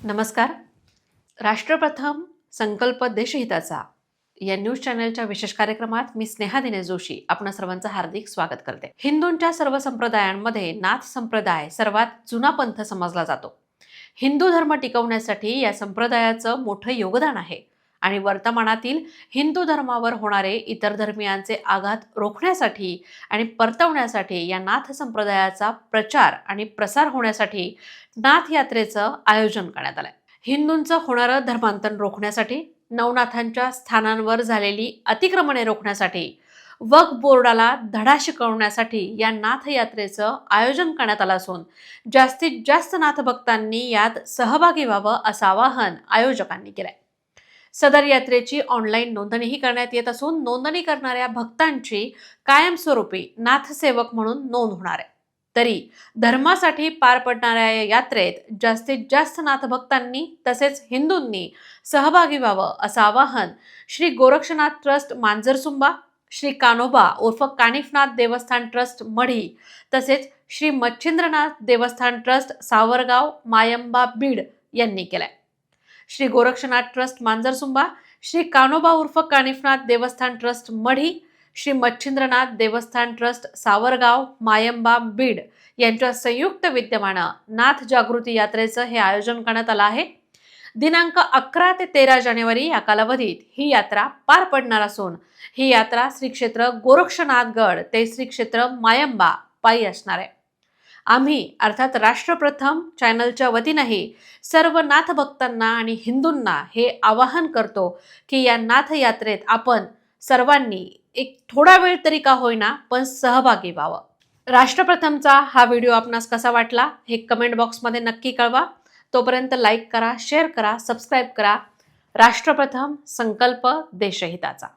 नमस्कार. राष्ट्रप्रथम संकल्प देशहिताचा या न्यूज चॅनलच्या विशेष कार्यक्रमात मी स्नेहा दिनेश जोशी आपणा सर्वांचं हार्दिक स्वागत करते. हिंदूंच्या सर्व संप्रदायांमध्ये नाथ संप्रदाय सर्वात जुना पंथ समजला जातो. हिंदू धर्म टिकवण्यासाठी या संप्रदायाचं मोठं योगदान आहे आणि वर्तमानातील हिंदू धर्मावर होणारे इतर धर्मियांचे आघात रोखण्यासाठी आणि परतवण्यासाठी या नाथ संप्रदायाचा प्रचार आणि प्रसार होण्यासाठी नाथ यात्रेचं आयोजन करण्यात आलंय. हिंदूंचं होणारं धर्मांतरण रोखण्यासाठी, नवनाथांच्या स्थानांवर झालेली अतिक्रमणे रोखण्यासाठी, वक्फ बोर्डाला धडा शिकवण्यासाठी या नाथ यात्रेचं आयोजन करण्यात आलं असून जास्तीत जास्त नाथ भक्तांनी यात सहभागी व्हावं असं आवाहन आयोजकांनी केलंय. सदर यात्रेची ऑनलाईन नोंदणीही करण्यात येत असून नोंदणी करणाऱ्या भक्तांची कायमस्वरूपी नाथसेवक म्हणून नोंद होणार आहे. तरी धर्मासाठी पार पडणाऱ्या या यात्रेत जास्तीत जास्त नाथ भक्तांनी तसेच हिंदूंनी सहभागी व्हावं असं आवाहन श्री गोरक्षनाथ ट्रस्ट मांजरसुंबा, श्री कानोबा उर्फ कानिफनाथ देवस्थान ट्रस्ट मढी तसेच श्री मच्छिंद्रनाथ देवस्थान ट्रस्ट सावरगाव मायंबा बीड यांनी केलंय. श्री गोरक्षनाथ ट्रस्ट मांजरसुंबा, श्री कानोबा उर्फ कानिफनाथ देवस्थान ट्रस्ट मढी, श्री मच्छिंद्रनाथ देवस्थान ट्रस्ट सावरगाव मायंबा बीड यांच्या संयुक्त विद्यमानं नाथ जागृती यात्रेचं हे आयोजन करण्यात आलं आहे. दिनांक 11 ते 13 जानेवारी या कालावधीत ही यात्रा पार पडणार असून ही यात्रा श्री क्षेत्र गोरक्षनाथगड ते श्री क्षेत्र मायंबा पायी असणार आहे. आम्ही अर्थात राष्ट्रप्रथम चॅनलच्या वतीनंही सर्व नाथ भक्तांना आणि हिंदूंना हे आवाहन करतो की या नाथ यात्रेत आपण सर्वांनी एक थोडा वेळ तरी का होईना पण सहभागी व्हावं. राष्ट्रप्रथमचा हा व्हिडिओ आपणास कसा वाटला हे कमेंट बॉक्समध्ये नक्की कळवा. तोपर्यंत लाईक करा, शेअर करा, सबस्क्राईब करा. राष्ट्रप्रथम संकल्प देशहिताचा.